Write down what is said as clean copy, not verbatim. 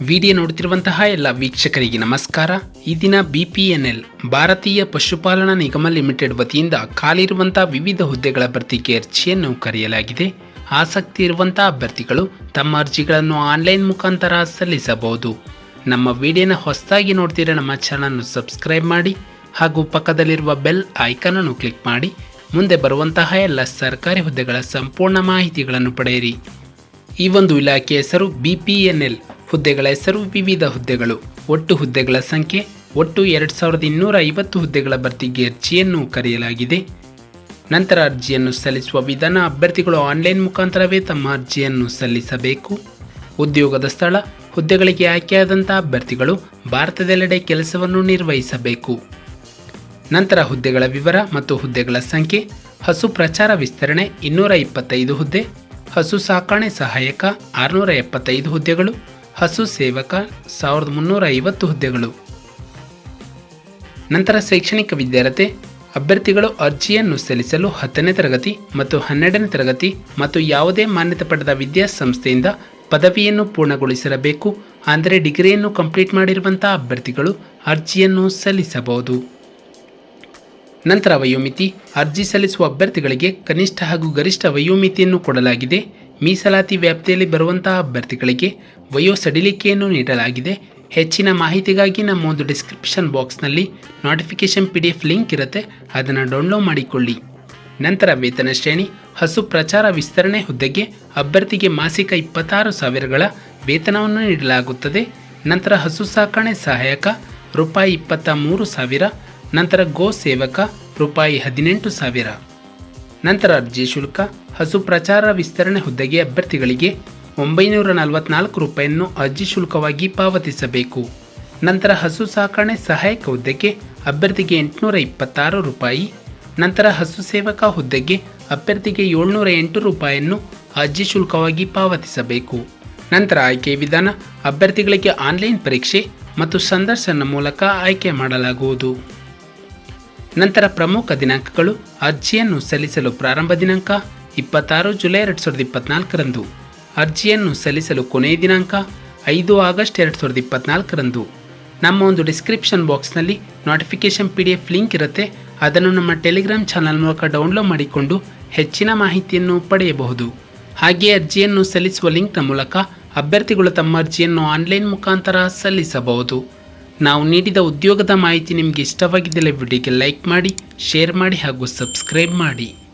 Video ನೋಡುತ್ತಿರುವಂತಹ ಎಲ್ಲ ವೀಕ್ಷಕರಿಗೆ ನಮಸ್ಕಾರ. ಈ ದಿನ BPNL ಭಾರತೀಯ ಪಶುಪಾಲನಾ ನಿಗಮ ಲಿಮಿಟೆಡ್ ವತಿಯಿಂದ ಖಾಲಿರುವಂತಹ ವಿವಿಧ ಹುದ್ದೆಗಳ ಭರ್ತಿಗೆ ಅರ್ಜಿಯನ್ನು ಕರೆಯಲಾಗಿದೆ. ಆಸಕ್ತಿ ಇರುವಂತಹ ಅಭ್ಯರ್ಥಿಗಳು ತಮ್ಮ ಅರ್ಜಿಗಳನ್ನು ಆನ್ಲೈನ್ ಮುಖಾಂತರ ಸಲ್ಲಿಸಬಹುದು. ನಮ್ಮ ವಿಡಿಯೋನ ಹೊಸದಾಗಿ ನೋಡ್ತಿರೋ ನಮ್ಮ ಚಾನಲ್ನ ಸಬ್ಸ್ಕ್ರೈಬ್ ಮಾಡಿ ಹಾಗೂ ಪಕ್ಕದಲ್ಲಿರುವ ಬೆಲ್ ಐಕಾನ್ ಅನ್ನು ಕ್ಲಿಕ್ ಮಾಡಿ ಮುಂದೆ ಬರುವಂತಹ ಎಲ್ಲ ಸರ್ಕಾರಿ ಹುದ್ದೆಗಳ ಸಂಪೂರ್ಣ ಮಾಹಿತಿಗಳನ್ನು ಪಡೆಯಿರಿ. ಈ ಒಂದು ಇಲಾಖೆ ಹೆಸರು BPNL. ಹುದ್ದೆಗಳ ಹೆಸರು ವಿವಿಧ ಹುದ್ದೆಗಳು. ಒಟ್ಟು ಹುದ್ದೆಗಳ ಸಂಖ್ಯೆ ಒಟ್ಟು 2250 ಹುದ್ದೆಗಳ ಭರ್ತಿಗೆ ಅರ್ಜಿಯನ್ನು ಕರೆಯಲಾಗಿದೆ. ನಂತರ ಅರ್ಜಿಯನ್ನು ಸಲ್ಲಿಸುವ ವಿಧಾನ: ಅಭ್ಯರ್ಥಿಗಳು ಆನ್ಲೈನ್ ಮುಖಾಂತರವೇ ತಮ್ಮ ಅರ್ಜಿಯನ್ನು ಸಲ್ಲಿಸಬೇಕು. ಉದ್ಯೋಗದ ಸ್ಥಳ: ಹುದ್ದೆಗಳಿಗೆ ಆಯ್ಕೆಯಾದಂಥ ಅಭ್ಯರ್ಥಿಗಳು ಭಾರತದೆಲ್ಲೆಡೆ ಕೆಲಸವನ್ನು ನಿರ್ವಹಿಸಬೇಕು. ನಂತರ ಹುದ್ದೆಗಳ ವಿವರ ಮತ್ತು ಹುದ್ದೆಗಳ ಸಂಖ್ಯೆ: ಹಸು ಪ್ರಚಾರ ವಿಸ್ತರಣೆ 225 ಹುದ್ದೆ, ಹಸು ಸಾಕಣೆ ಸಹಾಯಕ 675 ಹುದ್ದೆಗಳು, ಹಸು ಸೇವಕ 1350 ಹುದ್ದೆಗಳು. ನಂತರ ಶೈಕ್ಷಣಿಕ ವಿದ್ಯಾರ್ಹತೆ: ಅಭ್ಯರ್ಥಿಗಳು ಅರ್ಜಿಯನ್ನು ಸಲ್ಲಿಸಲು 10ನೇ ತರಗತಿ ಮತ್ತು 12ನೇ ತರಗತಿ ಮತ್ತು ಯಾವುದೇ ಮಾನ್ಯತೆ ಪಡೆದ ವಿದ್ಯಾಸಂಸ್ಥೆಯಿಂದ ಪದವಿಯನ್ನು ಪೂರ್ಣಗೊಳಿಸಿರಬೇಕು. ಅಂದರೆ ಡಿಗ್ರಿಯನ್ನು ಕಂಪ್ಲೀಟ್ ಮಾಡಿರುವಂತಹ ಅಭ್ಯರ್ಥಿಗಳು ಅರ್ಜಿಯನ್ನು ಸಲ್ಲಿಸಬಹುದು. ನಂತರ ವಯೋಮಿತಿ: ಅರ್ಜಿ ಸಲ್ಲಿಸುವ ಅಭ್ಯರ್ಥಿಗಳಿಗೆ ಕನಿಷ್ಠ ಹಾಗೂ ಗರಿಷ್ಠ ವಯೋಮಿತಿಯನ್ನು ಕೊಡಲಾಗಿದೆ. ಮೀಸಲಾತಿ ವ್ಯಾಪ್ತಿಯಲ್ಲಿ ಬರುವಂತಹ ಅಭ್ಯರ್ಥಿಗಳಿಗೆ ವಯೋ ಸಡಿಲಿಕೆಯನ್ನು ನೀಡಲಾಗಿದೆ. ಹೆಚ್ಚಿನ ಮಾಹಿತಿಗಾಗಿ ನಮ್ಮ ಒಂದು ಡಿಸ್ಕ್ರಿಪ್ಷನ್ ಬಾಕ್ಸ್ನಲ್ಲಿ ನೋಟಿಫಿಕೇಶನ್ PDF ಲಿಂಕ್ ಇರುತ್ತೆ, ಅದನ್ನು ಡೌನ್ಲೋಡ್ ಮಾಡಿಕೊಳ್ಳಿ. ನಂತರ ವೇತನ ಶ್ರೇಣಿ: ಹಸು ಪ್ರಚಾರ ವಿಸ್ತರಣೆ ಹುದ್ದೆಗೆ ಅಭ್ಯರ್ಥಿಗೆ ಮಾಸಿಕ 26,000ಗಳ ವೇತನವನ್ನು ನೀಡಲಾಗುತ್ತದೆ. ನಂತರ ಹಸು ಸಾಕಣೆ ಸಹಾಯಕ ರೂಪಾಯಿ 23,000. ನಂತರ ಗೋ ಸೇವಕ ರೂಪಾಯಿ 18,000. ನಂತರ ಅರ್ಜಿ ಶುಲ್ಕ: ಹಸು ಪ್ರಚಾರ ವಿಸ್ತರಣೆ ಹುದ್ದೆಗೆ ಅಭ್ಯರ್ಥಿಗಳಿಗೆ 944 ರೂಪಾಯಿಯನ್ನು ಅರ್ಜಿ ಶುಲ್ಕವಾಗಿ ಪಾವತಿಸಬೇಕು. ನಂತರ ಹಸು ಸಾಕಣೆ ಸಹಾಯಕ ಹುದ್ದೆಗೆ ಅಭ್ಯರ್ಥಿಗೆ 826 ರೂಪಾಯಿ. ನಂತರ ಹಸು ಸೇವಕ ಹುದ್ದೆಗೆ ಅಭ್ಯರ್ಥಿಗೆ 708 ರೂಪಾಯಿಯನ್ನು ಅರ್ಜಿ ಶುಲ್ಕವಾಗಿ ಪಾವತಿಸಬೇಕು. ನಂತರ ಆಯ್ಕೆ ವಿಧಾನ: ಅಭ್ಯರ್ಥಿಗಳಿಗೆ ಆನ್ಲೈನ್ ಪರೀಕ್ಷೆ ಮತ್ತು ಸಂದರ್ಶನ ಮೂಲಕ ಆಯ್ಕೆ ಮಾಡಲಾಗುವುದು. ನಂತರ ಪ್ರಮುಖ ದಿನಾಂಕಗಳು: ಅರ್ಜಿಯನ್ನು ಸಲ್ಲಿಸಲು ಪ್ರಾರಂಭ ದಿನಾಂಕ 26 ಜುಲೈ 2024ರಂದು. ಅರ್ಜಿಯನ್ನು ಸಲ್ಲಿಸಲು ಕೊನೆಯ ದಿನಾಂಕ 5 ಆಗಸ್ಟ್ 2024ರಂದು. ನಮ್ಮ ಒಂದು ಡಿಸ್ಕ್ರಿಪ್ಷನ್ ಬಾಕ್ಸ್ನಲ್ಲಿ ನೋಟಿಫಿಕೇಶನ್ PDF ಲಿಂಕ್ ಇರುತ್ತೆ, ಅದನ್ನು ನಮ್ಮ ಟೆಲಿಗ್ರಾಮ್ ಚಾನಲ್ ಮೂಲಕ ಡೌನ್ಲೋಡ್ ಮಾಡಿಕೊಂಡು ಹೆಚ್ಚಿನ ಮಾಹಿತಿಯನ್ನು ಪಡೆಯಬಹುದು. ಹಾಗೆಯೇ ಅರ್ಜಿಯನ್ನು ಸಲ್ಲಿಸುವ ಲಿಂಕ್ನ ಮೂಲಕ ಅಭ್ಯರ್ಥಿಗಳು ತಮ್ಮ ಅರ್ಜಿಯನ್ನು ಆನ್ಲೈನ್ ಮುಖಾಂತರ ಸಲ್ಲಿಸಬಹುದು. ನಾವು ನೀಡಿದ ಉದ್ಯೋಗದ ಮಾಹಿತಿ ನಿಮಗೆ ಇಷ್ಟವಾಗಿದ್ದಲ್ಲಿ ವಿಡಿಯೋಗೆ ಲೈಕ್ ಮಾಡಿ, ಶೇರ್ ಮಾಡಿ ಹಾಗೂ ಸಬ್ಸ್ಕ್ರೈಬ್ ಮಾಡಿ.